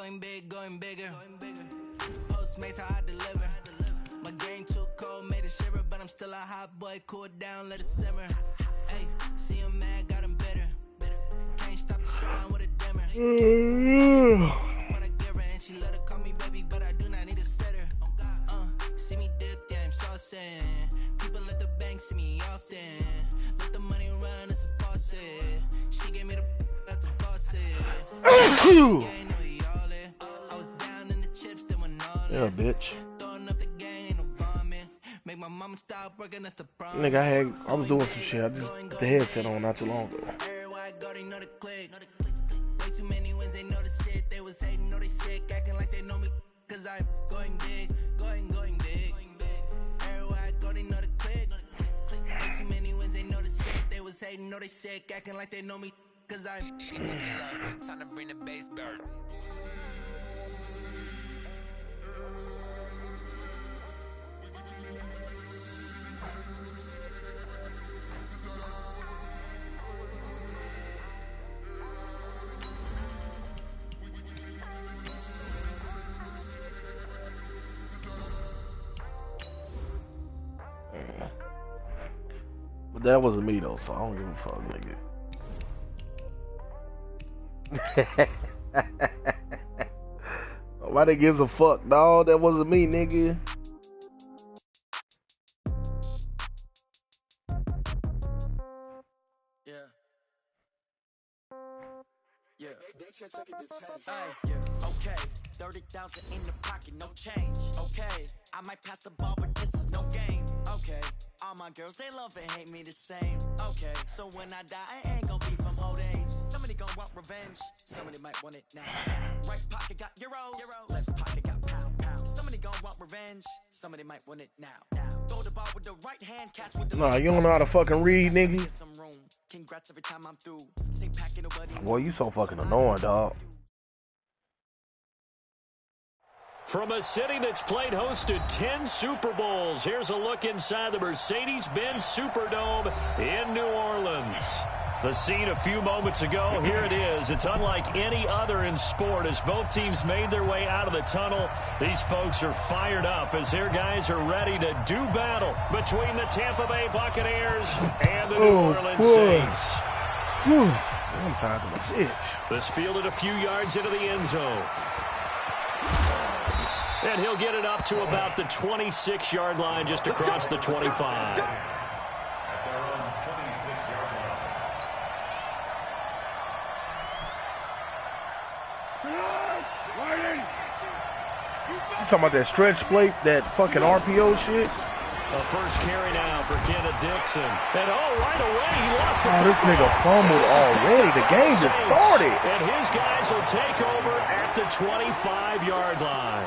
Going big, going bigger. Postmates how I deliver. My game too cold, made it shiver, but I'm still a hot boy. Cool it down, let it simmer. Hey, see him mad, got him bitter. Can't stop the shine with a dimmer. What I give her, and she let her call me baby, but I do not need a sitter. See me dip, yeah, I'm saucing. People at the bank see me often. Let the money run, it's a faucet. She gave me the that's a boss. Yeah, bitch. Make my mama stop working, that's the Nigga, I was doing some shit. I just put the headset on not too long ago. Way too many wins, they know the shit. They was hating, know they sick, acting like they know me. Cause I'm going big, going big. Everywhere I go, they know the click. Way too many wins, they know the shit. They was hating, know they sick, acting like they know me. Cause I'm time to bring the bass back. But that wasn't me though, so I don't give a fuck, nigga. Nobody gives a fuck, dawg. That wasn't me, nigga. Okay, 30,000 in the pocket, no change. Okay, I might pass the ball, but this is no game. Okay, all my girls, they love and hate me the same. Okay, so when I die, I ain't gonna be from old age. Somebody gonna want revenge, somebody might want it now. Right pocket got euros, left pocket got pound. Somebody gonna want revenge, somebody might want it now. Throw the ball with the right hand, catch with the Nah, you don't know how to fucking read, nigga. Congrats every time I'm through. Stay packing nobody. Boy, you so fucking annoying, dog. From a city that's played host to 10 Super Bowls, here's a look inside the Mercedes-Benz Superdome in New Orleans. The scene a few moments ago, here it is. It's unlike any other in sport as both teams made their way out of the tunnel. These folks are fired up as their guys are ready to do battle between the Tampa Bay Buccaneers and the New Orleans Saints. I'm tired of my shit. This fielded a few yards into the end zone. And he'll get it up to about the 26-yard line just across the 25. You talking about that stretch plate, that fucking RPO shit? A first carry now for Kenneth Dixon. And right away he lost the this nigga fumbled already. The game just started. And his guys will take over at the 25-yard line.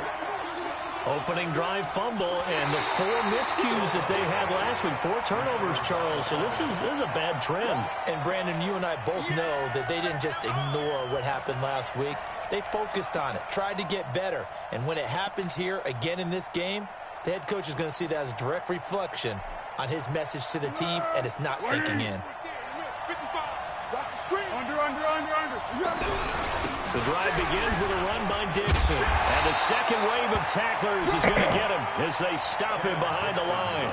Opening drive fumble and the 4 miscues that they had last week. 4 turnovers, Charles. So this is a bad trend. And Brandon, you and I both know that they didn't just ignore what happened last week. They focused on it, tried to get better. And when it happens here again in this game, the head coach is going to see that as a direct reflection on his message to the team, and it's not sinking in. The drive begins with a run by Dixon. And the second wave of tacklers is going to get him as they stop him behind the line.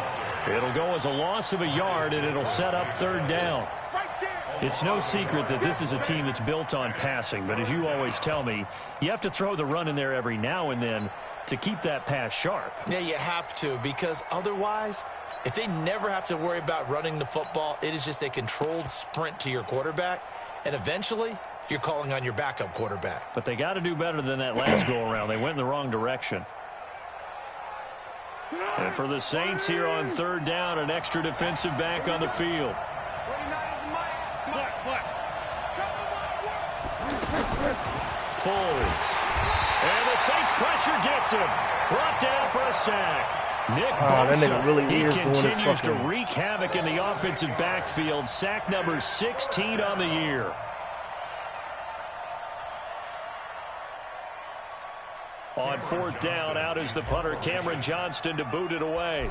It'll go as a loss of a yard, and it'll set up 3rd down. It's no secret that this is a team that's built on passing. But as you always tell me, you have to throw the run in there every now and then to keep that pass sharp. Yeah, you have to, because otherwise, if they never have to worry about running the football, it is just a controlled sprint to your quarterback. And eventually, you're calling on your backup quarterback. But they got to do better than that last go-around. They went in the wrong direction. And for the Saints here on 3rd down, an extra defensive back on the field. Foles. And the Saints pressure gets him. Brought down for a sack. Nick Bosa, really he continues to wreak havoc in the offensive backfield. Sack number 16 on the year. On 4th down, out is the punter, Cameron Johnston, to boot it away.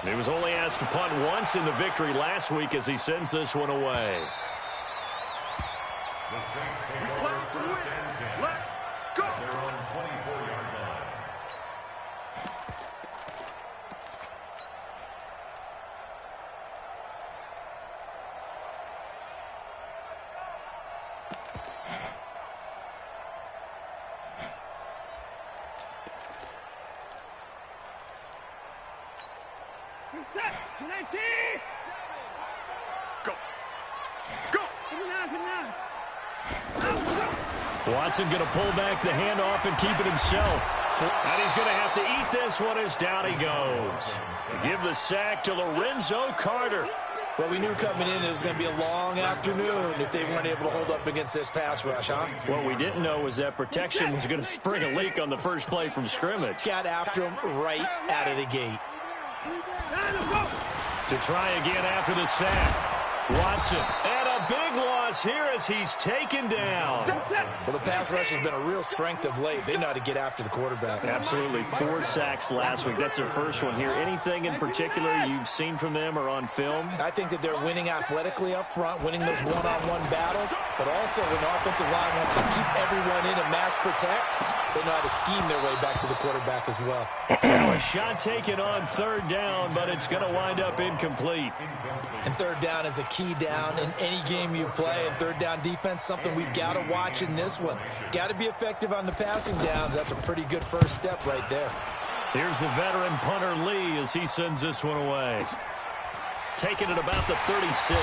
He was only asked to punt once in the victory last week as he sends this one away. The Saints take over 1st and They're on 24-yard line. Set. 19. Go. Go. Watson going to pull back the handoff and keep it himself. And he's going to have to eat this one as down he goes. Give the sack to Lorenzo Carter. Well, we knew coming in it was going to be a long afternoon if they weren't able to hold up against this pass rush, huh? What we didn't know was that protection was going to spring a leak on the first play from scrimmage. Got after him right out of the gate. To try again after the sack. Watson, and a big loss here as he's taken down. Well, the pass rush has been a real strength of late. They know how to get after the quarterback. Absolutely. 4 sacks last week. That's their first one here. Anything in particular you've seen from them or on film? I think that they're winning athletically up front, winning those one-on-one battles, but also when the offensive line wants to keep everyone in and mass protect, they know how to scheme their way back to the quarterback as well. Now a shot taken on 3rd down, but it's going to wind up incomplete. And 3rd down is a key down in any game you play, and 3rd down defense, something we've got to watch in this one. Got to be effective on the passing downs. That's a pretty good first step right there. Here's the veteran punter Lee as he sends this one away. Taking it about the 36.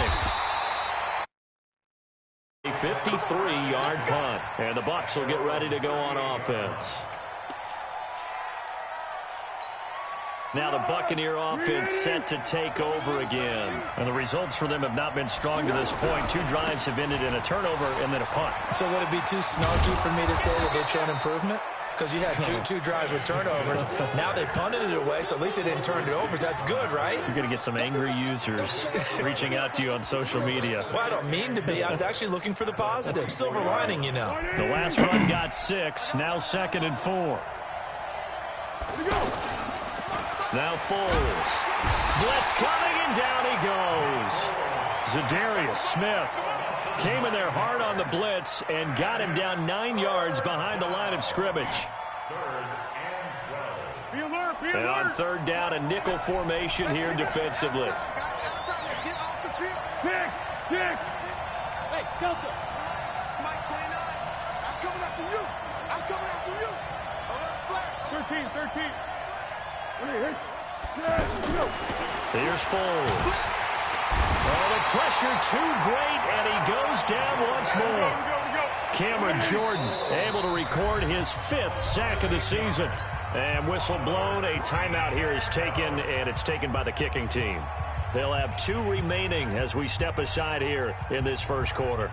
A 53-yard punt. And the Bucs will get ready to go on offense. Now the Buccaneer offense set to take over again. And the results for them have not been strong to this point. 2 drives have ended in a turnover and then a punt. So would it be too snarky for me to say that they've shown improvement? Because you had two drives with turnovers. Now they punted it away, so at least they didn't turn it over. So that's good, right? You're going to get some angry users reaching out to you on social media. Well, I don't mean to be. I was actually looking for the positive. Silver lining, you know. The last run got 6. Now 2nd and 4. Now Foles. Blitz coming, and down he goes. Zadarius Smith came in there hard on the blitz and got him down 9 yards behind the line of scrimmage. And on 3rd down, a nickel formation here defensively. Hey, Delta. Mike 29. I'm coming after you. 13. Here's Foles. Oh, the pressure too great, and he goes down once more. Cameron Jordan able to record his 5th sack of the season. And whistle blown, a timeout here is taken, and it's taken by the kicking team. They'll have 2 remaining as we step aside here in this first quarter.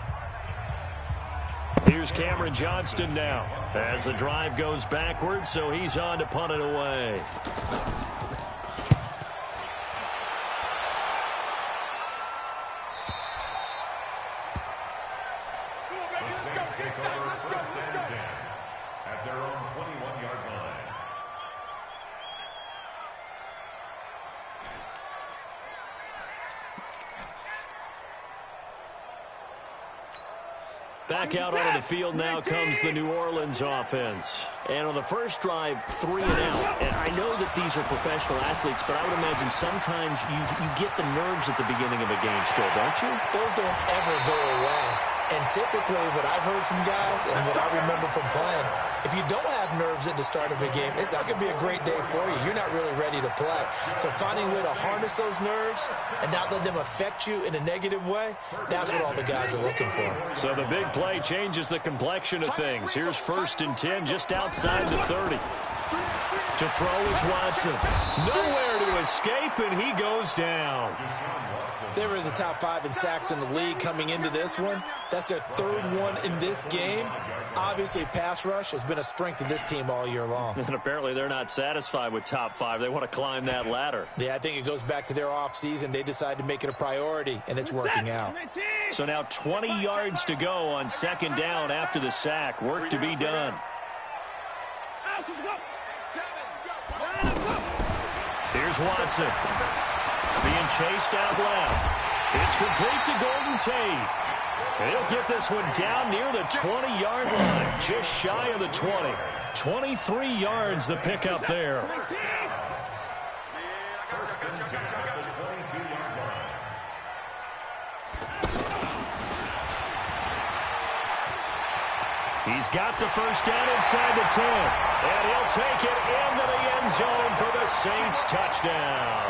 Here's Cameron Johnston now as the drive goes backwards, so he's on to punt it away. The Saints take over 1st and 10 at their own 21-yard line. Back out onto the field now comes the New Orleans offense. And on the first drive, 3 and out. And I know that these are professional athletes, but I would imagine sometimes you get the nerves at the beginning of a game still, don't you? Those don't ever go away. And typically what I've heard from guys and what I remember from playing, if you don't have nerves at the start of a game, it's not going to be a great day for you. You're not really ready to play. So finding a way to harness those nerves and not let them affect you in a negative way, that's what all the guys are looking for. So the big play changes the complexion of things. Here's 1st and 10 just outside the 30. To throw is Watson. Nowhere to escape, and he goes down. They were in the top 5 in sacks in the league coming into this one. That's their 3rd one in this game. Obviously, pass rush has been a strength of this team all year long. And apparently they're not satisfied with top 5. They want to climb that ladder. Yeah, I think it goes back to their offseason. They decided to make it a priority, and it's working out. So now 20 yards to go on 2nd down after the sack. Work to be done. Here's Watson. Being chased out left. It's complete to Golden Tate. And he'll get this one down near the 20-yard line, just shy of the 20. 23 yards the pickup there. He's got the first down inside the 10. And he'll take it into the end zone for the Saints touchdown.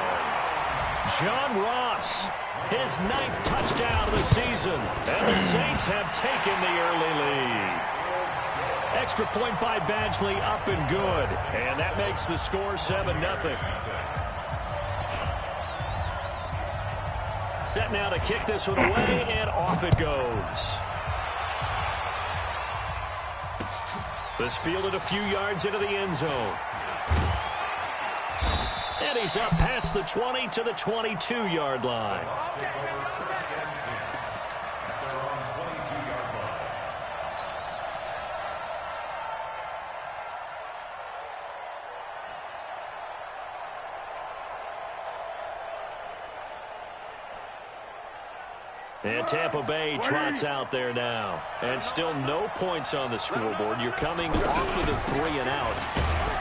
John Ross, his 9th touchdown of the season. And the Saints have taken the early lead. Extra point by Badgley, up and good. And that makes the score 7-0. Set now to kick this one away, and off it goes. This fielded a few yards into the end zone. And he's up past the 20 to the 22-yard line. And Tampa Bay trots out there now. And still no points on the scoreboard. You're coming off of the 3-and-out.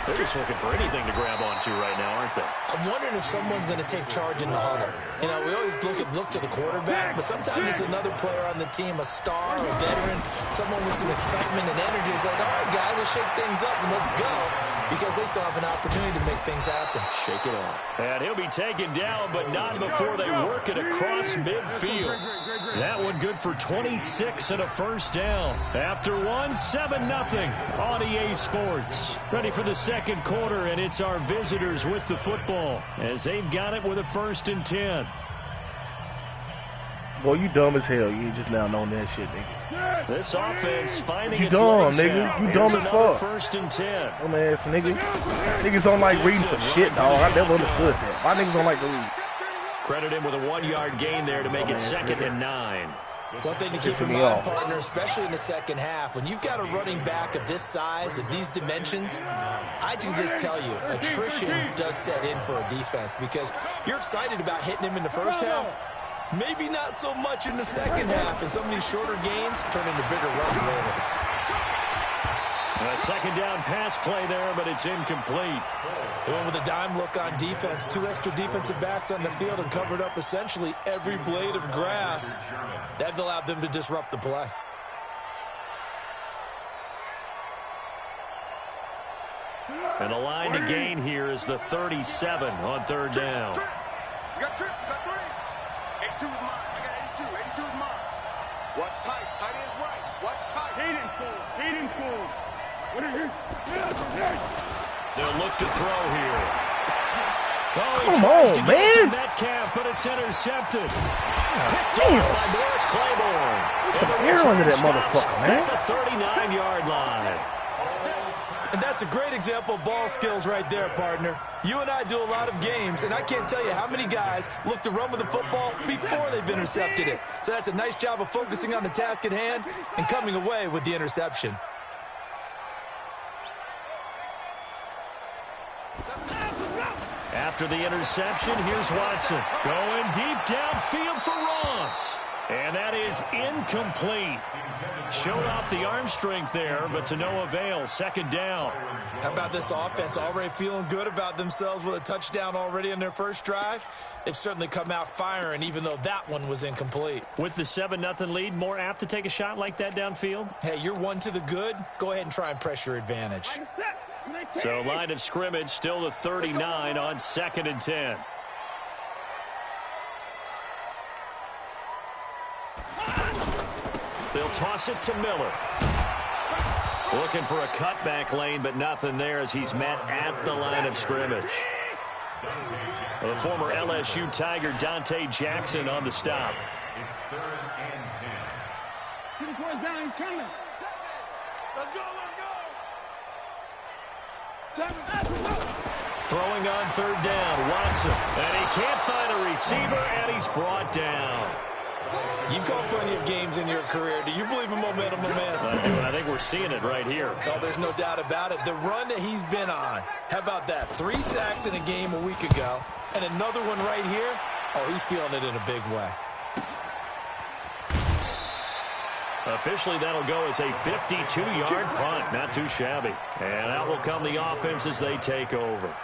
They're just looking for anything to grab onto right now, aren't they? I'm wondering if someone's going to take charge in the huddle. You know, we always look to the quarterback, but sometimes it's another player on the team, a star, a veteran, someone with some excitement and energy. It's like, all right, guys, let's shake things up and let's go, because they still have an opportunity to make things happen. Shake it off. And he'll be taken down, but not before they work it across midfield. That one good for 26 and a first down. After one, 7-0 on EA Sports. Ready for the second quarter, and it's our visitors with the football as they've got it with a 1st and 10. Boy, you dumb as hell. You just now knowing that shit, nigga. This offense finding you its dumb, legs nigga. now. You dumb as fuck. 1st and 10. Dumb ass nigga. Niggas don't like reading for shit, dog. I never understood that. Why niggas don't like to read? Credit him with a 1-yard gain there to make it 2nd and 9. One thing to keep in mind, partner, especially in the second half, when you've got a running back of this size, of these dimensions, I can just tell you, attrition does set in for a defense, because you're excited about hitting him in the first half, maybe not so much in the second half, and some of these shorter gains turn into bigger runs later. A second down pass play there, but it's incomplete. They went with a dime look on defense. 2 extra defensive backs on the field and covered up essentially every blade of grass. That allowed them to disrupt the play. And the line to gain here is the 37 on 3rd down. You got trip, you got 3. 82 is mine. I got 82. 82 is mine. Watch tight. Tight ends right. Watch tight. Hayden full. They'll look to throw here. Oh, he Come tries on, to get man. it to Metcalf, but it's intercepted. Picked off by Morris Claiborne. There's some air under that motherfucker, man. At the 39-yard line. And that's a great example of ball skills right there, partner. You and I do a lot of games, and I can't tell you how many guys look to run with the football before they've intercepted it. So that's a nice job of focusing on the task at hand and coming away with the interception. After the interception, here's Watson. Going deep downfield for Ross. And that is incomplete. Showed off the arm strength there, but to no avail. 2nd down. How about this offense already feeling good about themselves with a touchdown already in their first drive? They've certainly come out firing, even though that one was incomplete. With the 7-0 lead, more apt to take a shot like that downfield? Hey, you're one to the good. Go ahead and try and press your advantage. So line of scrimmage still the 39 on 2nd and 10. They'll toss it to Miller. Looking for a cutback lane, but nothing there as he's met at the line of scrimmage. The former LSU Tiger Dante Jackson on the stop. It's 3rd and 10. Get the first down, he's coming. Let's go, let's go. Throwing on 3rd down, Watson. And he can't find a receiver, and he's brought down. You've called plenty of games in your career. Do you believe in momentum, my man? I do, and I think we're seeing it right here. Oh, there's no doubt about it. The run that he's been on. How about that? 3 sacks in a game a week ago, and another one right here. Oh, he's feeling it in a big way. Officially, that'll go as a 52-yard punt. Not too shabby. And out will come the offense as they take over.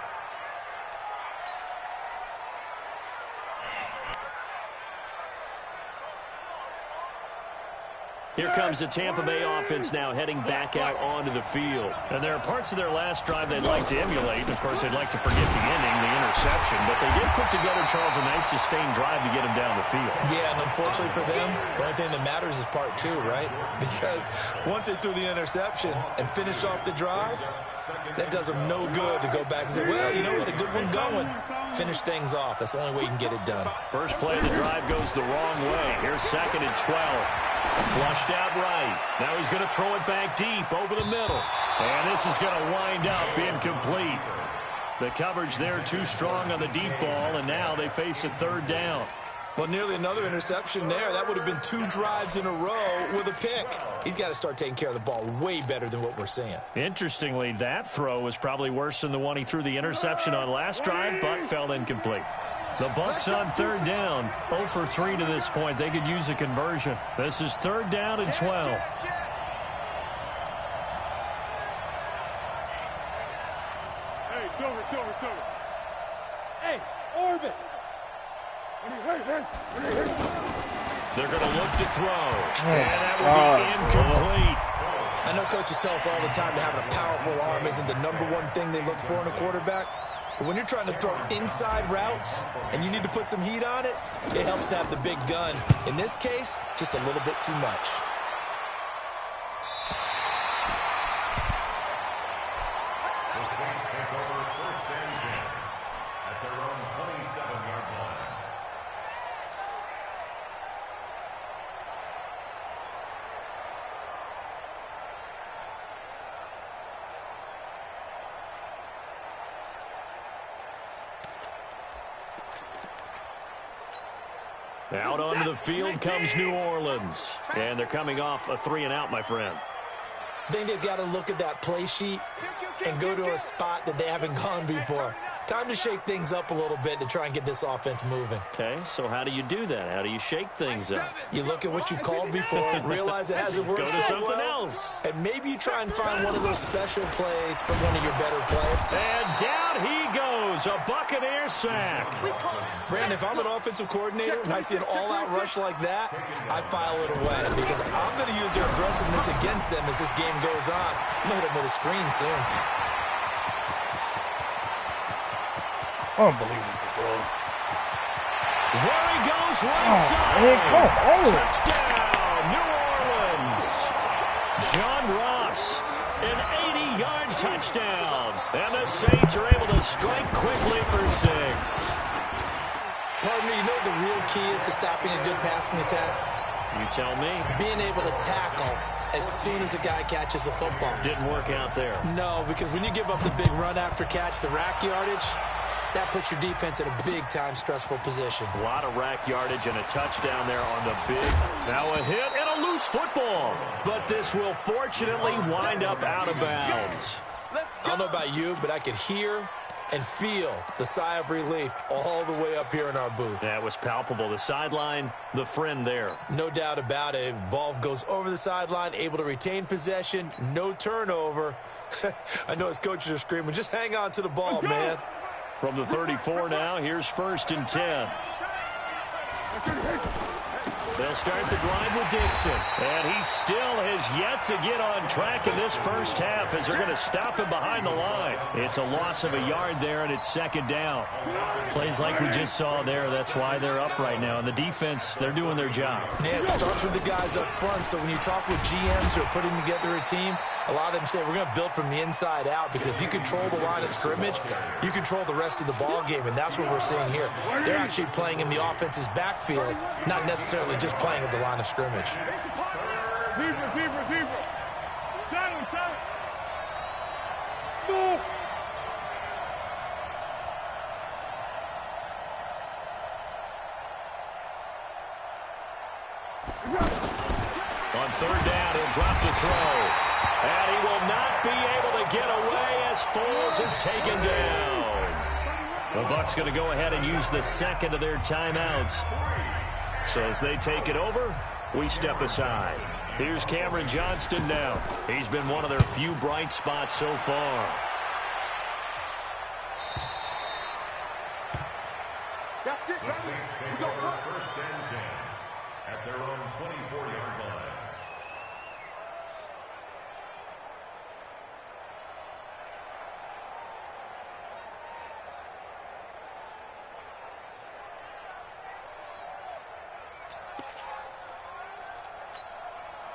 Here comes the Tampa Bay offense now heading back out onto the field. And there are parts of their last drive they'd like to emulate. Of course, they'd like to forget the ending, the interception. But they did put together, Charles, a nice sustained drive to get them down the field. Yeah, and unfortunately for them, the only thing that matters is part two, right? Because once they threw the interception and finished off the drive, that does them no good to go back and say, well, you know, we had a good one going. Finish things off. That's the only way you can get it done. First play of the drive goes the wrong way. Here's 2nd and 12. Flushed out right. Now he's going to throw it back deep over the middle. And this is going to wind up incomplete. The coverage there too strong on the deep ball, and now they face a 3rd down. Well, nearly another interception there. That would have been 2 drives in a row with a pick. He's got to start taking care of the ball way better than what we're seeing. Interestingly, that throw was probably worse than the one he threw the interception on last drive, but fell incomplete. The Bucs on 3rd down. 0 for 3 to this point. They could use a conversion. This is 3rd down and 12. Hey, Silver. Hey, Orbit. They're going to look to throw. And that will be incomplete. I know coaches tell us all the time that having a powerful arm isn't the #1 thing they look for in a quarterback. But when you're trying to throw inside routes and you need to put some heat on it, it helps to have the big gun. In this case, just a little bit too much. The Saints take over 1st and 10 at their own 27-yard line. Out onto the field comes New Orleans. And they're coming off a 3-and-out, my friend. I think they've got to look at that play sheet and go to a spot that they haven't gone before. Time to shake things up a little bit to try and get this offense moving. Okay, so how do you do that? How do you shake things up? You look at what you've called before, realize it hasn't worked Go to so something well, else. and maybe you try and find one of those special plays from one of your better players. And down he goes, a Buccaneer sack. Brandon, if I'm an offensive coordinator and I see an all-out rush like that, I file it away because I'm going to use their aggressiveness against them as this game goes on. I'm going to hit them with a screen soon. Unbelievable, bro. There he goes, right side. Man, come on. Touchdown, New Orleans. John Ross, an 80-yard touchdown. And the Saints are able to strike quickly for 6. Pardon me, you know what the real key is to stopping a good passing attack? You tell me. Being able to tackle as soon as a guy catches the football. Didn't work out there. No, because when you give up the big run after catch, the rack yardage, that puts your defense in a big-time stressful position. A lot of rack yardage and a touchdown there on the big. Now a hit and a loose football. But this will fortunately wind up out of bounds. I don't know about you, but I could hear and feel the sigh of relief all the way up here in our booth. That was palpable. The sideline, the friend there. No doubt about it. If the ball goes over the sideline, able to retain possession, no turnover. I know his coaches are screaming, just hang on to the ball, man. From the 34 now, here's 1st and 10. They'll start the drive with Dixon. And he still has yet to get on track in this first half as they're going to stop him behind the line. It's a loss of a yard there, and it's 2nd down. Plays like we just saw there. That's why they're up right now. And the defense, they're doing their job. Yeah, it starts with the guys up front. So when you talk with GMs who are putting together a team, a lot of them say we're going to build from the inside out because if you control the line of scrimmage, you control the rest of the ball game, and that's what we're seeing here. They're actually playing in the offense's backfield, not necessarily just playing at the line of scrimmage. Zebra. Silent. Stop. On 3rd down, he'll drop to throw. And he will not be able to get away as Foles is taken down. The Bucs going to go ahead and use the 2nd of their timeouts. So as they take it over, we step aside. Here's Cameron Johnston now. He's been one of their few bright spots so far. That's it, The Saints take over first and 10 at their own 24-yard line.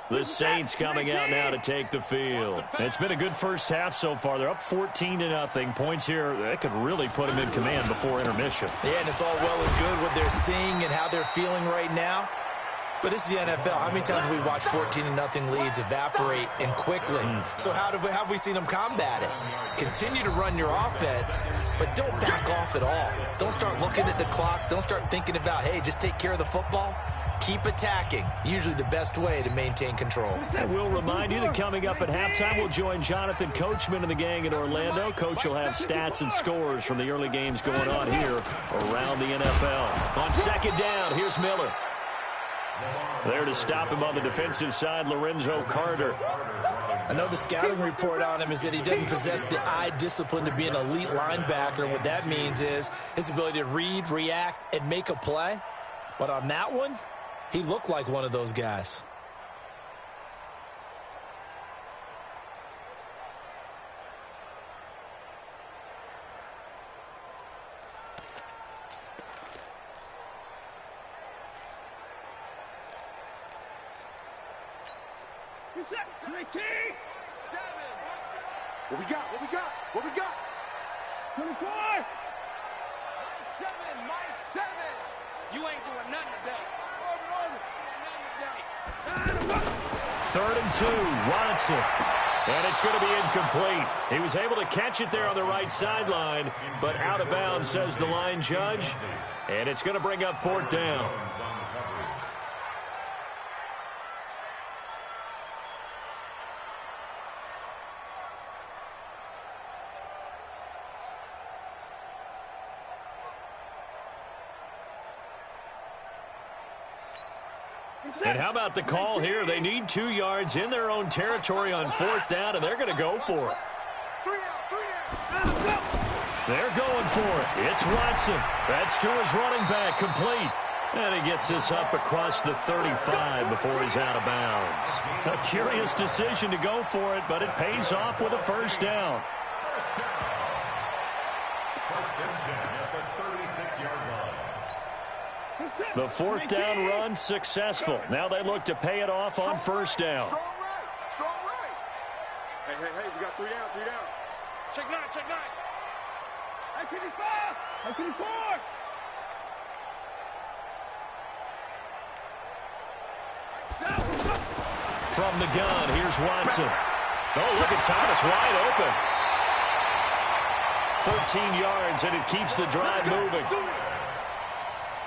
The Saints coming out now to take the field. It's been a good first half so far. They're up 14-0. Points here, that could really put them in command before intermission. Yeah, and it's all well and good what they're seeing and how they're feeling right now. But this is the NFL. How many times have we watched 14-0 leads evaporate and quickly? So how have we seen them combat it? Continue to run your offense, but don't back off at all. Don't start looking at the clock. Don't start thinking about, hey, just take care of the football. Keep attacking. Usually the best way to maintain control. And we'll remind you that coming up at halftime, we'll join Jonathan Coachman and the gang in Orlando. Coach will have stats and scores from the early games going on here around the NFL. On second down, here's Miller. There to stop him on the defensive side, Lorenzo Carter. I know the scouting report on him is that he doesn't possess the eye discipline to be an elite linebacker. And what that means is his ability to read, react, and make a play. But on that one, he looked like one of those guys. What we got? What we got? What we got? 24! Mike 7, Mike 7! You ain't doing nothing today. Third and 2, Watson. And it's going to be incomplete. He was able to catch it there on the right sideline, but out of bounds, says the line judge. And it's going to bring up fourth down. And how about the call here? They need 2 yards in their own territory on fourth down, and they're going to go for it. They're going for it. It's Watson. That's to his running back, complete. And he gets this up across the 35 before he's out of bounds. A curious decision to go for it, but it pays off with a first down. First and 10 at the 36-yard line. The fourth down run successful. Now they look to pay it off on first down. Strong right. Strong right. Hey, we got 3 down, 3 down. Check 9, check 9. I-25, I-24. From the gun, here's Watson. Oh, look at Thomas, wide open. 14 yards, and it keeps the drive moving.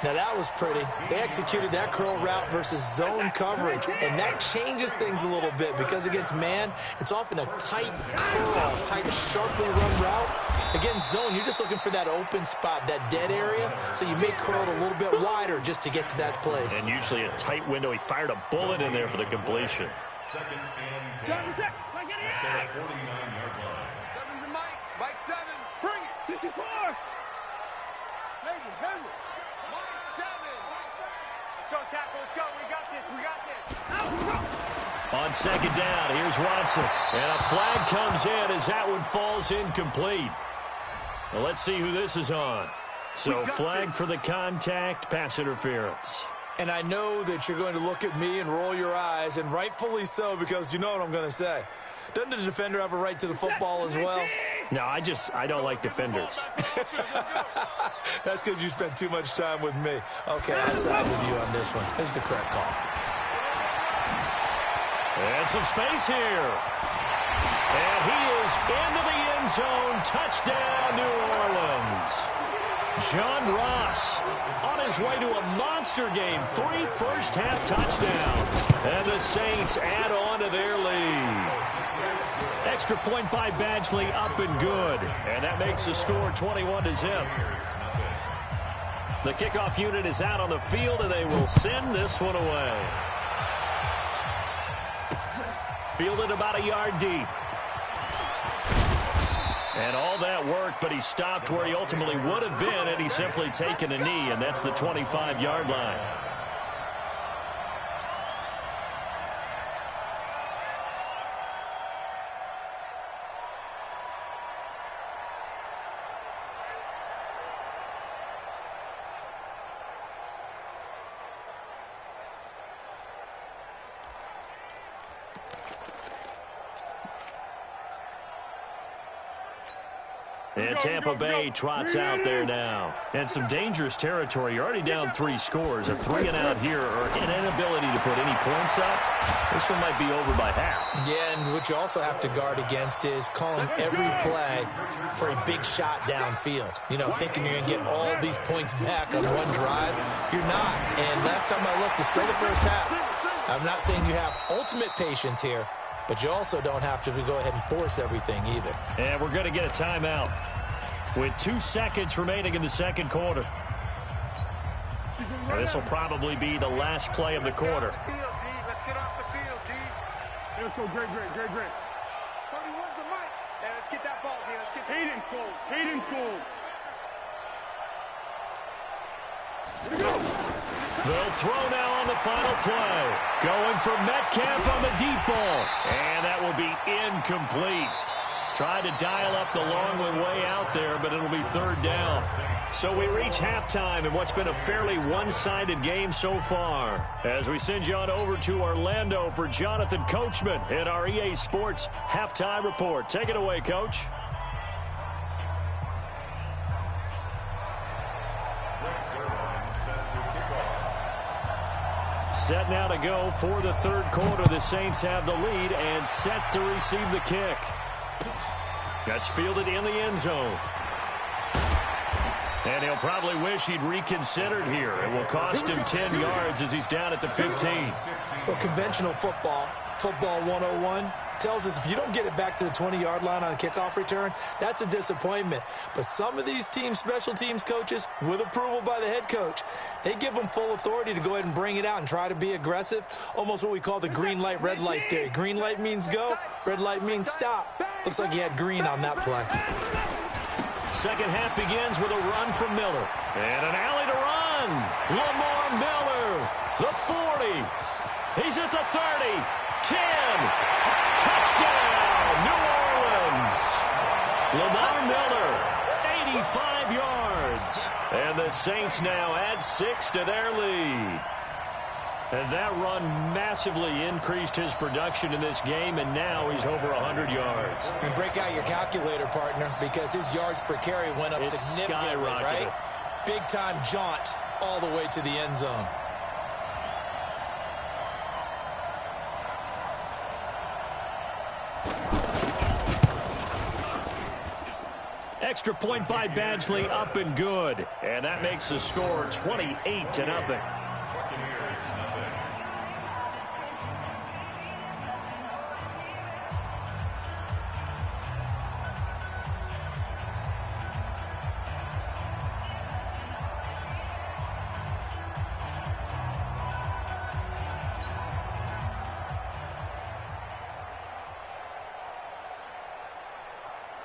Now that was pretty. They executed that curl route versus zone coverage, and that changes things a little bit because against man, it's often a tight curl, tight, sharply run route. Against zone, you're just looking for that open spot, that dead area, so you may curl it a little bit wider just to get to that place. And usually a tight window. He fired a bullet in there for the completion. Second and 10 at their 49-yard line. 7's and Mike. Mike 7. Bring it. 54. Henry. Mike 7. Let's go, tackle. Let's go. We got this. On second down, here's Watson. And a flag comes in as that one falls incomplete. Well, let's see who this is on. So flag for the contact, pass interference. And I know that you're going to look at me and roll your eyes, and rightfully so, because you know what I'm going to say. Doesn't the defender have a right to the football as well? No, I don't like defenders. That's because you spent too much time with me. Okay, I'll side with you on this one. This is the correct call. And some space here. And he is into the end zone. Touchdown, New Orleans. John Ross on his way to a monster game. 3 first-half touchdowns. And the Saints add on to their lead. Extra point by Badgley, up and good. And that makes the score 21-0. The kickoff unit is out on the field, and they will send this one away. Fielded about a yard deep. And all that work, but he stopped where he ultimately would have been, and he's simply taken a knee, and that's the 25-yard line. And Tampa Bay trots out there now. And some dangerous territory. You're already down 3 scores. A 3-and-out here or an inability to put any points up. This one might be over by half. Yeah, and what you also have to guard against is calling every play for a big shot downfield. You know, thinking you're going to get all these points back on one drive. You're not. And last time I looked, it's still the first half. I'm not saying you have ultimate patience here, but you also don't have to go ahead and force everything either. And we're going to get a timeout with 2 seconds remaining in the second quarter. And this will probably be the last play of the quarter. Let's get off the field, D. Let's go, great. 31's the mic. Yeah, let's get that ball, D. Let's get Hayden's goal. Hayden's goal. Here we go. They'll throw now on the final play. Going for Metcalf on the deep ball. And that will be incomplete. Tried to dial up the long one way out there, but it'll be third down. So we reach halftime in what's been a fairly one-sided game so far. As we send you on over to Orlando for Jonathan Coachman in our EA Sports Halftime Report. Take it away, Coach. Set now to go for the third quarter. The Saints have the lead and set to receive the kick. That's fielded in the end zone. And he'll probably wish he'd reconsidered here. It will cost him 10 yards as he's down at the 15. Well, conventional football 101, tells us if you don't get it back to the 20-yard line on a kickoff return, that's a disappointment. But some of these teams, special teams coaches, with approval by the head coach, they give them full authority to go ahead and bring it out and try to be aggressive, almost what we call the green light, red light theory. Green light means go, red light means stop. Looks like he had green on that play. Second half begins with a run from Miller. And an alley to run. Lamar Miller, the 40. He's at the 30, 10. Touchdown, New Orleans. Lamar Miller, 85 yards. And the Saints now add 6 to their lead. And that run massively increased his production in this game, and now he's over 100 yards. And break out your calculator, partner, because his yards per carry went up significantly, right? Big-time jaunt all the way to the end zone. Extra point by Badgley, up and good. And that makes the score 28-0.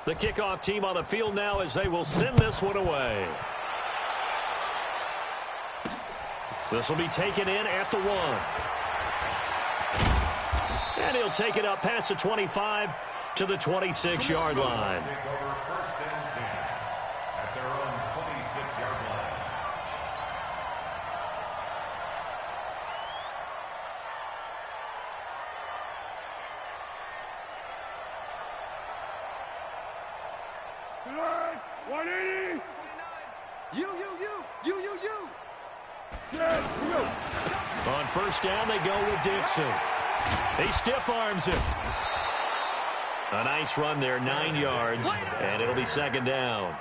The kickoff team on the field now as they will send this one away. This will be taken in at the 1. And he'll take it up past the 25 to the 26-yard line. At their own 26-yard line. Tonight, 180. You. Yes, we go. On first down, they go with Dixon. He stiff arms him. A nice run there, 9 yards, and it'll be second down.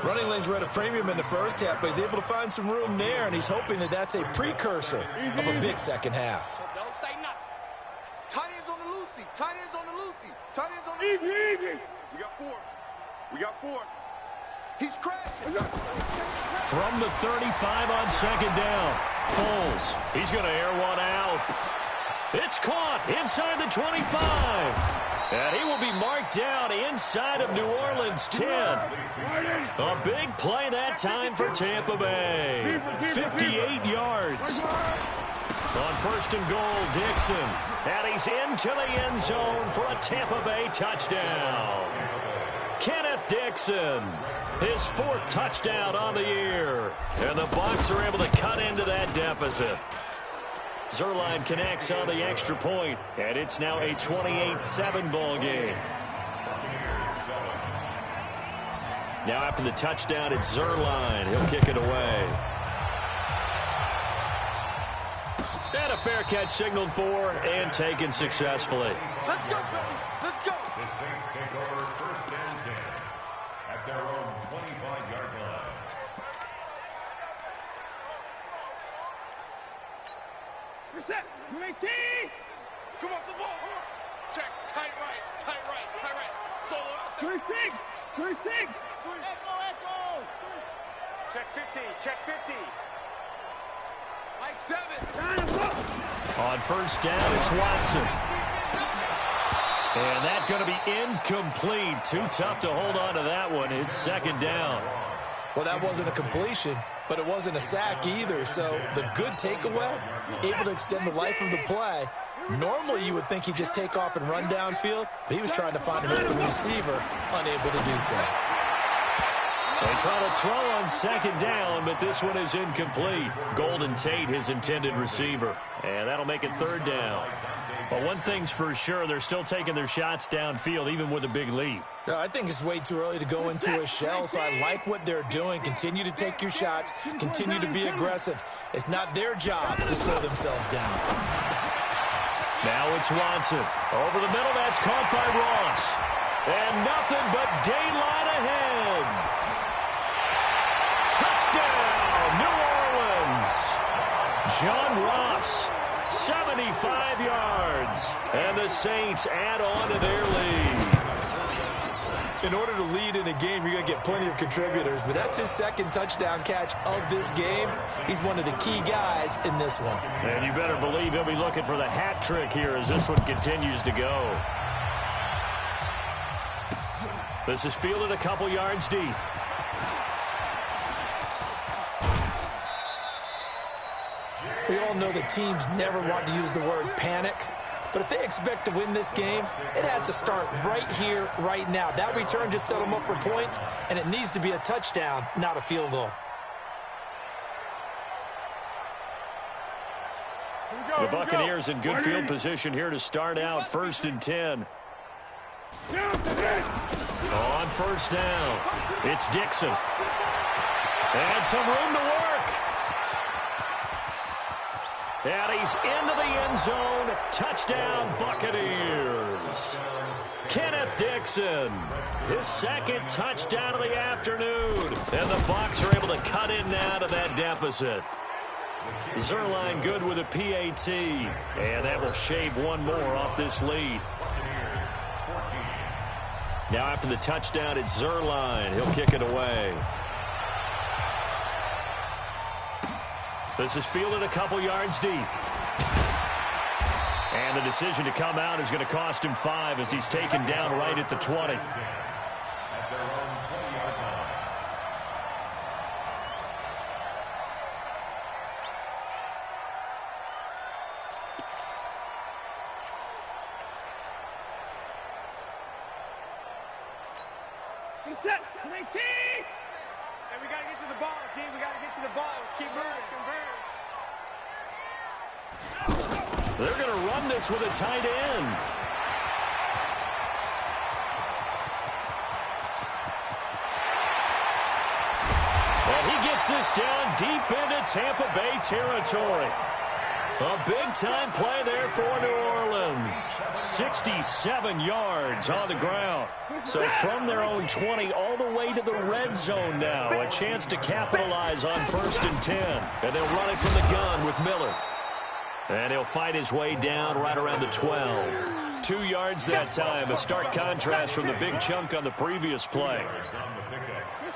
Running lanes were at a premium in the first half, but he's able to find some room there, and he's hoping that that's a precursor of a big second half. Don't say nothing. Tight ends on the loosey. Tight ends on the loosey. Tight ends on the Easy. We got four. He's crashing. From the 35 on second down. Foles. He's going to air one out. It's caught inside the 25. And he will be marked down inside of New Orleans 10. A big play that time for Tampa Bay. 58 yards. On first and goal, Dixon. And he's into the end zone for a Tampa Bay touchdown. Kenneth Dixon, his 4th touchdown on the year. And the Bucs are able to cut into that deficit. Zerline connects on the extra point, and it's now a 28-7 ball game. Now after the touchdown, it's Zerline. He'll kick it away. And a fair catch signaled for and taken successfully. Let's go, let's go. The Saints take over 1st and 10 at their own 25-yard line. Reset. You 18. Come off the ball. Check. Tight right. Tight right. Tight right. Solo out there. 26. 26. Echo. Check 50. Check 50. Mike 7. On first down, it's Watson. And that's going to be incomplete. Too tough to hold on to that one. It's 2nd down. Well, that wasn't a completion, but it wasn't a sack either. So the good takeaway, able to extend the life of the play. Normally, you would think he'd just take off and run downfield, but he was trying to find an open receiver, unable to do so. They try to throw on 2nd down, but this one is incomplete. Golden Tate, his intended receiver. And that'll make it 3rd down. But one thing's for sure, they're still taking their shots downfield, even with a big lead. I think it's way too early to go into a shell, so I like what they're doing. Continue to take your shots. Continue to be aggressive. It's not their job to slow themselves down. Now it's Watson. Over the middle, that's caught by Ross. And nothing but daylight ahead. Touchdown, New Orleans. John Ross, 75 yards. And the Saints add on to their lead. In order to lead in a game, you're going to get plenty of contributors, but that's his 2nd touchdown catch of this game. He's one of the key guys in this one. And you better believe he'll be looking for the hat trick here as this one continues to go. This is fielded a couple yards deep. We all know that teams never want to use the word panic. But if they expect to win this game, it has to start right here, right now. That return just set them up for points, and it needs to be a touchdown, not a field goal. The Buccaneers in good field position here to start out 1st and 10. On first down, it's Dixon. And some room to work. And he's into the end zone. Touchdown, Buccaneers. Kenneth Dixon, his 2nd touchdown of the afternoon. And the Bucs are able to cut in now to that deficit. Zerline good with a PAT. And that will shave one more off this lead. Now after the touchdown, it's Zerline. He'll kick it away. This is fielded a couple yards deep. And the decision to come out is going to cost him 5 as he's taken down right at the 20. At their own 20-yard line. Reset. 19. And we got to get to the ball, team. We got to get to the ball. Let's keep moving. They're going to run this with a tight end. And he gets this down deep into Tampa Bay territory. A big-time play there for New Orleans. 67 yards on the ground. So from their own 20 all the way to the red zone now. A chance to capitalize on 1st and 10. And they'll run it from the gun with Miller. And he'll fight his way down right around the 12. 2 yards that time. A stark contrast from the big chunk on the previous play.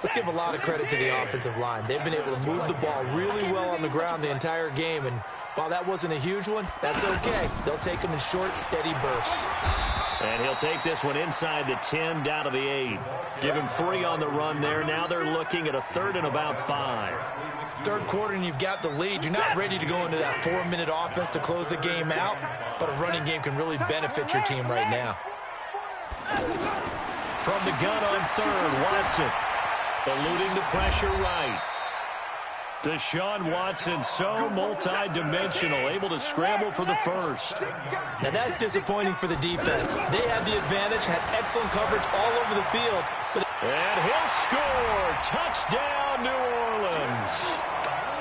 Let's give a lot of credit to the offensive line. They've been able to move the ball really well on the ground the entire game, and while that wasn't a huge one, that's okay. They'll take them in short, steady bursts. And he'll take this one inside the 10, down to the 8. Give him 3 on the run there. Now they're looking at a 3rd and about 5. Third quarter and you've got the lead. You're not ready to go into that 4-minute offense to close the game out, but a running game can really benefit your team right now. From the gun on 3rd, Watson. Eluding the pressure right. Deshaun Watson, so multi-dimensional, able to scramble for the first. Now that's disappointing for the defense. They had the advantage, had excellent coverage all over the field. And he'll score. Touchdown, New Orleans.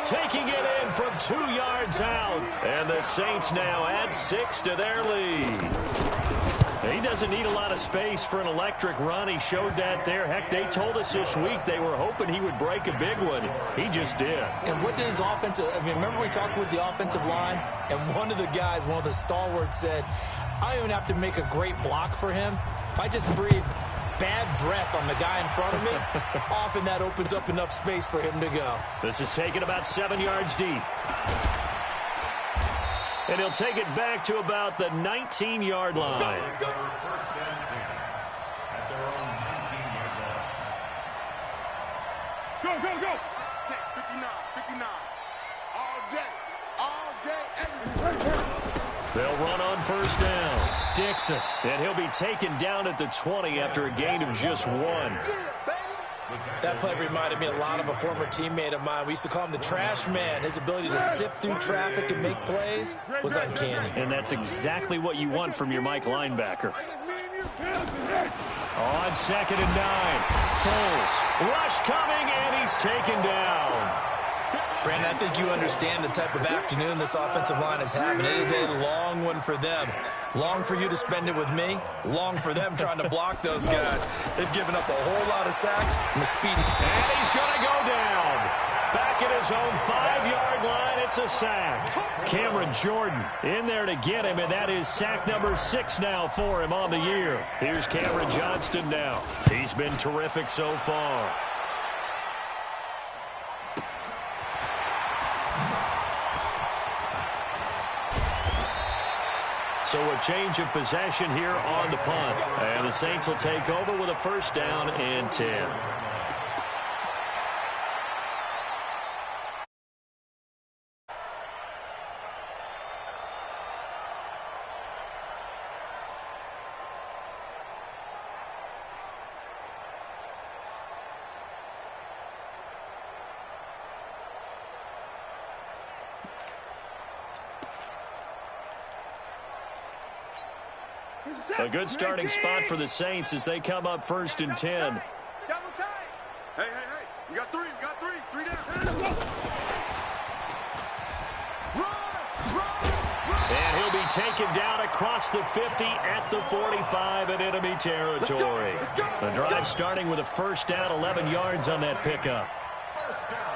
Taking it in from 2 yards out. And the Saints now add 6 to their lead. He doesn't need a lot of space for an electric run. He showed that there. Heck, they told us this week they were hoping he would break a big one. He just did. And what did his offensive, remember we talked with the offensive line? And one of the guys, one of the stalwarts said, I don't even have to make a great block for him. If I just breathe bad breath on the guy in front of me, often that opens up enough space for him to go. This is taken about 7 yards deep. And he'll take it back to about the 19-yard line. Go. Check, 59. All day, every. They'll run on 1st down. Dixon. And he'll be taken down at the 20 after a gain of just 1. That play reminded me a lot of a former teammate of mine. We used to call him the trash man. His ability to sift through traffic and make plays was uncanny. And that's exactly what you want from your Mike linebacker. On 2nd and 9. Foles. Rush coming, and he's taken down. Brandon, I think you understand the type of afternoon this offensive line is having. It is a long one for them. Long for you to spend it with me. Long for them trying to block those guys. They've given up a whole lot of sacks and the speed. And he's going to go down. Back at his own 5-yard line, it's a sack. Cameron Jordan in there to get him, and that is sack number 6 now for him on the year. Here's Cameron Johnston now. He's been terrific so far. So a change of possession here on the punt. And the Saints will take over with a 1st down and 10. A good starting spot for the Saints as they come up 1st and 10. Hey. We got 3. 3 down. Run. And he'll be taken down across the 50 at the 45 in enemy territory. The drive starting with a 1st down, 11 yards on that pickup.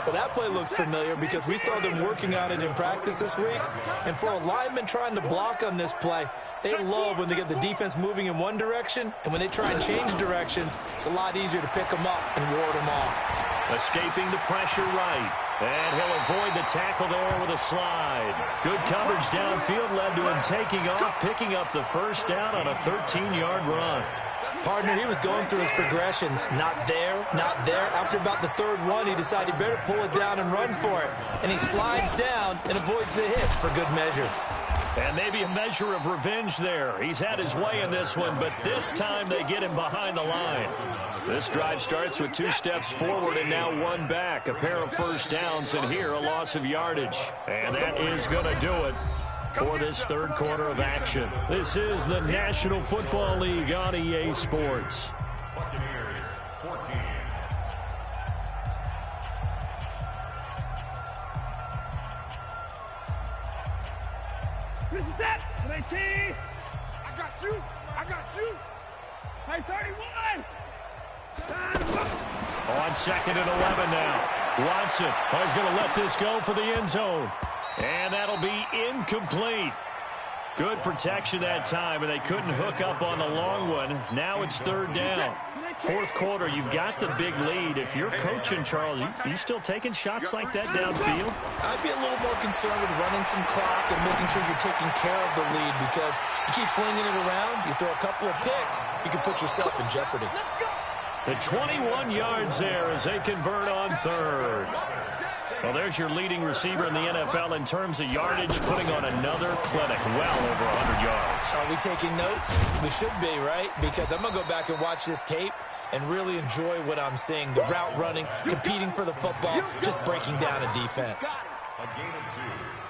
Well, that play looks familiar because we saw them working on it in practice this week. And for a lineman trying to block on this play, they love when they get the defense moving in one direction, and when they try and change directions, it's a lot easier to pick them up and ward them off. Escaping the pressure right. And he'll avoid the tackle there with a slide. Good coverage downfield led to him taking off, picking up the 1st down on a 13-yard run. Partner, he was going through his progressions. Not there, not there. After about the 3rd one, he decided he better pull it down and run for it. And he slides down and avoids the hit for good measure. And maybe a measure of revenge there. He's had his way in this one, but this time they get him behind the line. This drive starts with 2 steps forward and now 1 back. A pair of 1st downs, and here a loss of yardage. And that is going to do it for this 3rd quarter of action. This is the National Football League on EA Sports. Buccaneers 14. This is it. 19. I got you. Hey, 31. On 2nd and 11 now. Watson is going to let this go for the end zone. And that'll be incomplete. Good protection that time, and they couldn't hook up on the long one. Now it's third down. Fourth quarter, you've got the big lead. If you're coaching, Charles, you still taking shots like that downfield? I'd be a little more concerned with running some clock and making sure you're taking care of the lead, because you keep flinging it around, you throw a couple of picks, you can put yourself in jeopardy. The 21 yards there as they convert on third. Well, there's your leading receiver in the NFL in terms of yardage, putting on another clinic, well over 100 yards. Are we taking notes? We should be, right? Because I'm going to go back and watch this tape and really enjoy what I'm seeing. The route running, competing for the football, just breaking down a defense.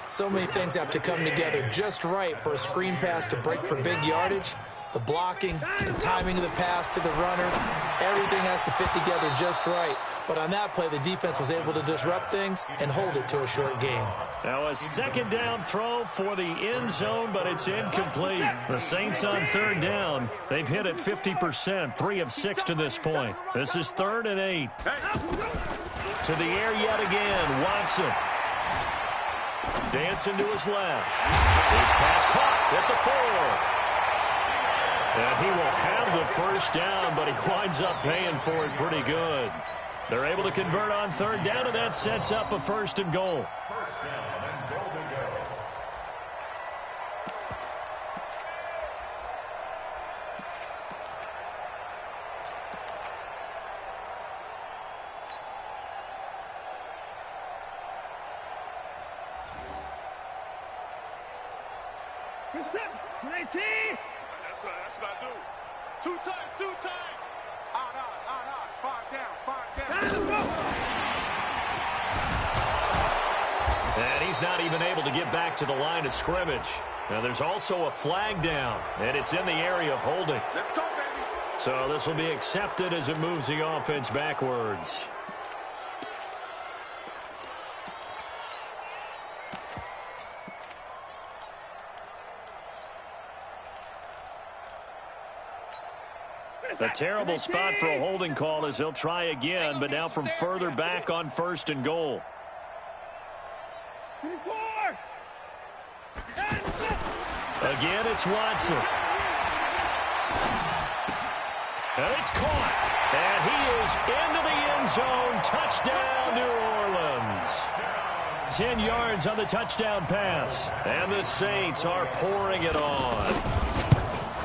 So many things have to come together just right for a screen pass to break for big yardage. The blocking, the timing of the pass to the runner, everything has to fit together just right. But on that play, the defense was able to disrupt things and hold it to a short gain. Now a second down throw for the end zone, but it's incomplete. The Saints on third down. They've hit it 50%, 3 of 6 to this point. This is 3rd and 8. To the air yet again, Watson. Dancing to his left. His pass caught at the 4. And he will have the first down, but he winds up paying for it pretty good. They're able to convert on third down, and that sets up a 1st and goal. First down and goal to go. That's what I do. 2 times, 2 times. On. 5 down. And he's not even able to get back to the line of scrimmage. Now there's also a flag down, and it's in the area of holding. Let's go, baby. So this will be accepted as it moves the offense backwards. A terrible spot for a holding call as he'll try again, but now from further back on 1st and goal. Again, it's Watson. And it's caught. And he is into the end zone. Touchdown, New Orleans. 10 yards on the touchdown pass. And the Saints are pouring it on.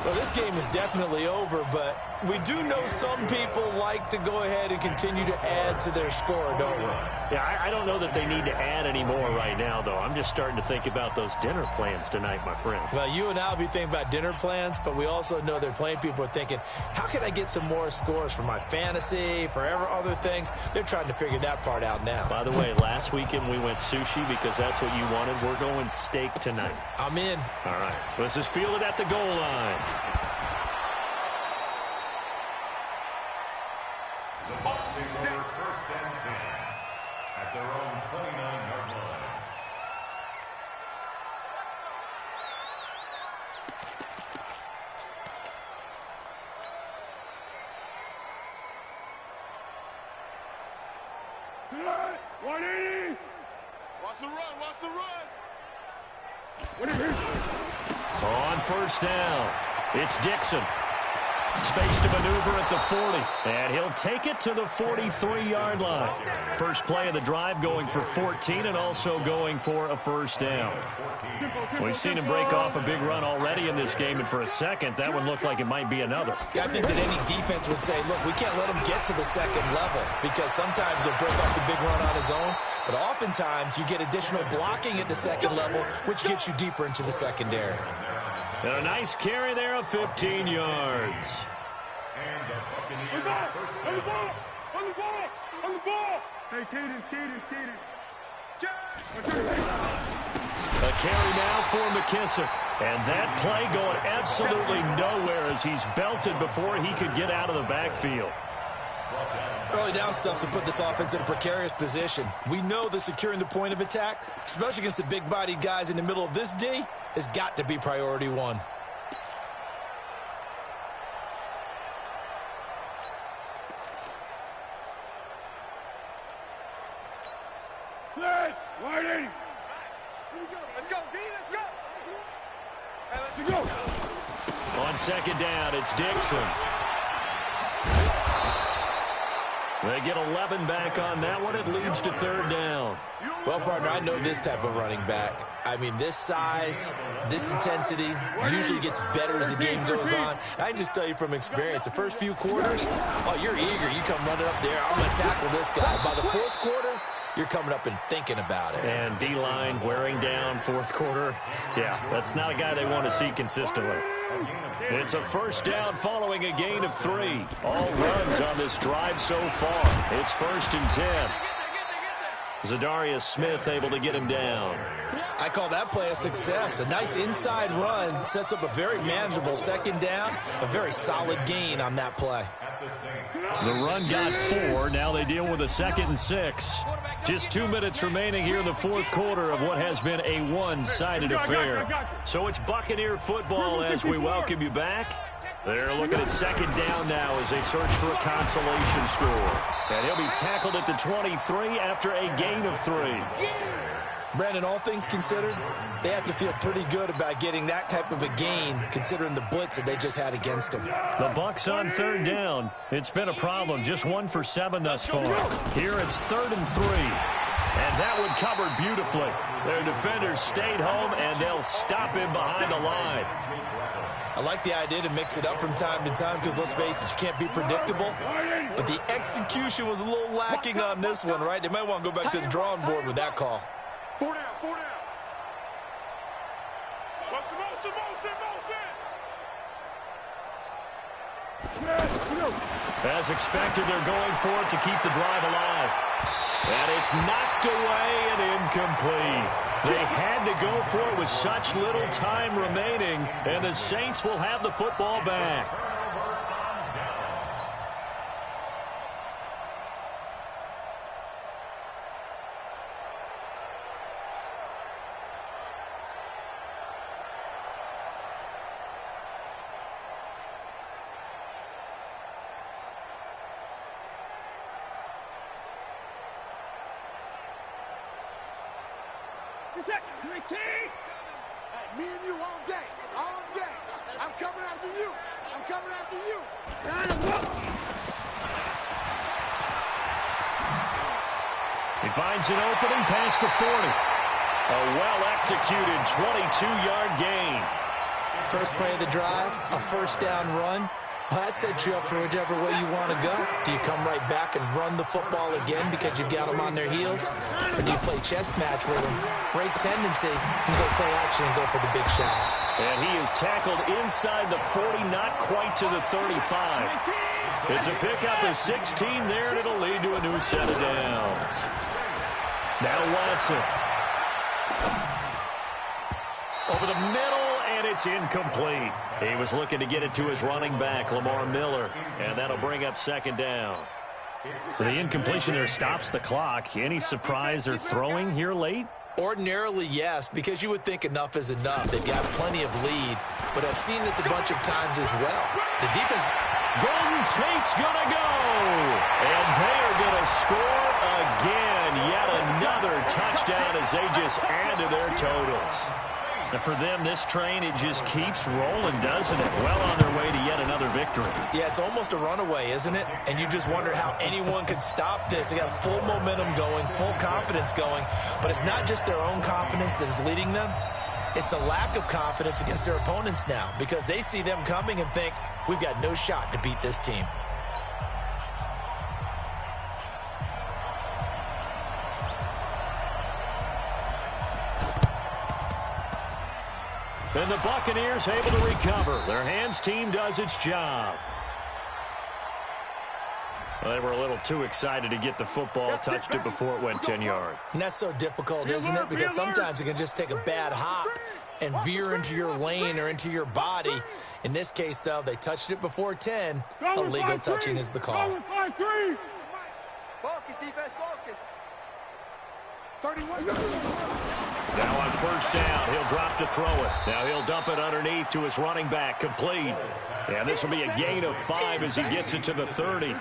Well, this game is definitely over, but we do know some people like to go ahead and continue to add to their score, don't we? Yeah, I don't know that they need to add any more right now, though. I'm just starting to think about those dinner plans tonight, my friend. Well, you and I will be thinking about dinner plans, but we also know there are plenty of people are thinking, how can I get some more scores for my fantasy, for other things? They're trying to figure that part out now. By the way, last weekend we went sushi because that's what you wanted. We're going steak tonight. I'm in. All right. This is fielded at the goal line. The Bucs take over 1st and 10 at their own 29-yard line. Tonight, 180. Watch the run. On 1st down, it's Dixon. Space to maneuver at the 40, and he'll take it to the 43-yard line. First play of the drive going for 14 and also going for a 1st down. We've seen him break off a big run already in this game, and for a second, that one looked like it might be another. Yeah, I think that any defense would say, look, we can't let him get to the 2nd level, because sometimes he'll break off the big run on his own, but oftentimes you get additional blocking at the 2nd level, which gets you deeper into the secondary. And a nice carry there of 15 yards. And the Buccaneers On first the ball. Hey, Cadence. A carry now for McKissick. And that play going absolutely nowhere as he's belted before he could get out of the backfield. Early down stuff to put this offense in a precarious position. We know that securing the point of attack, especially against the big-bodied guys in the middle of this D, has got to be priority 1. Play, 180. Let's go, D, let's go. Hey, On second down, it's Dixon. They get 11 back on that one. It leads to third down. Well, partner, I know this type of running back. I mean, this size, this intensity usually gets better as the game goes on. I can just tell you from experience, the first few quarters, oh, you're eager. You come running up there, I'm going to tackle this guy. By the fourth quarter, you're coming up and thinking about it. And D-line wearing down fourth quarter. Yeah, that's not a guy they want to see consistently. It's a first down following a gain of 3. All runs on this drive so far. It's 1st and 10. Zadarius Smith able to get him down. I call that play a success. A nice inside run sets up a very manageable second down. A very solid gain on that play. The run got 4. Now they deal with a 2nd and 6. Just 2 minutes remaining here in the fourth quarter of what has been a one-sided affair. So it's Buccaneer football as we welcome you back. They're looking at second down now as they search for a consolation score. And he'll be tackled at the 23 after a gain of 3. Brandon, all things considered, they have to feel pretty good about getting that type of a gain considering the blitz that they just had against them. The Bucs on third down. It's been a problem. Just 1 for 7 thus far. Here it's 3rd and 3. And that one covered beautifully. Their defenders stayed home, and they'll stop him behind the line. I like the idea to mix it up from time to time because, let's face it, you can't be predictable. But the execution was a little lacking on this one, right? They might want to go back to the drawing board with that call. 4 down, 4 down. As expected, they're going for it to keep the drive alive. And it's knocked away and incomplete. They had to go for it with such little time remaining, and the Saints will have the football back. Hey, me and you all day, all day. I'm coming after you. I'm coming after you. He finds an opening past the 40. A well-executed 22-yard gain. First play of the drive, a first down run. Well, that sets you up for whichever way you want to go. Do you come right back and run the football again because you've got them on their heels? Or do you play chess match with them, break tendency, and go play action and go for the big shot? And he is tackled inside the 40, not quite to the 35. It's a pickup of 16 there, and it'll lead to a new set of downs. Now Watson. Over the middle, and it's incomplete. He was looking to get it to his running back, Lamar Miller, and that'll bring up second down. The incompletion there stops the clock. Any surprise they're throwing here late? Ordinarily, yes, because you would think enough is enough. They've got plenty of lead, but I've seen this a bunch of times as well. The defense... Golden Tate's going to go, and they are going to score again. Yet another touchdown as they just add to their totals. And for them, this train, it just keeps rolling, doesn't it? Well on their way to yet another victory. Yeah, it's almost a runaway, isn't it? And you just wonder how anyone could stop this. They got full momentum going, full confidence going. But it's not just their own confidence that is leading them. It's the lack of confidence against their opponents now because they see them coming and think, we've got no shot to beat this team. And the Buccaneers able to recover. Their hands team does its job. Well, they were a little too excited to get the football, touched it before it went 10 yards. And that's so difficult, isn't it? Because sometimes it can just take a bad hop and veer into your lane or into your body. In this case, though, they touched it before 10. Illegal touching is the call. Focus, defense, focus. 31. Now on first down, he'll drop to throw it. Now he'll dump it underneath to his running back, complete. And this will be a gain of 5 as he gets it to the 30.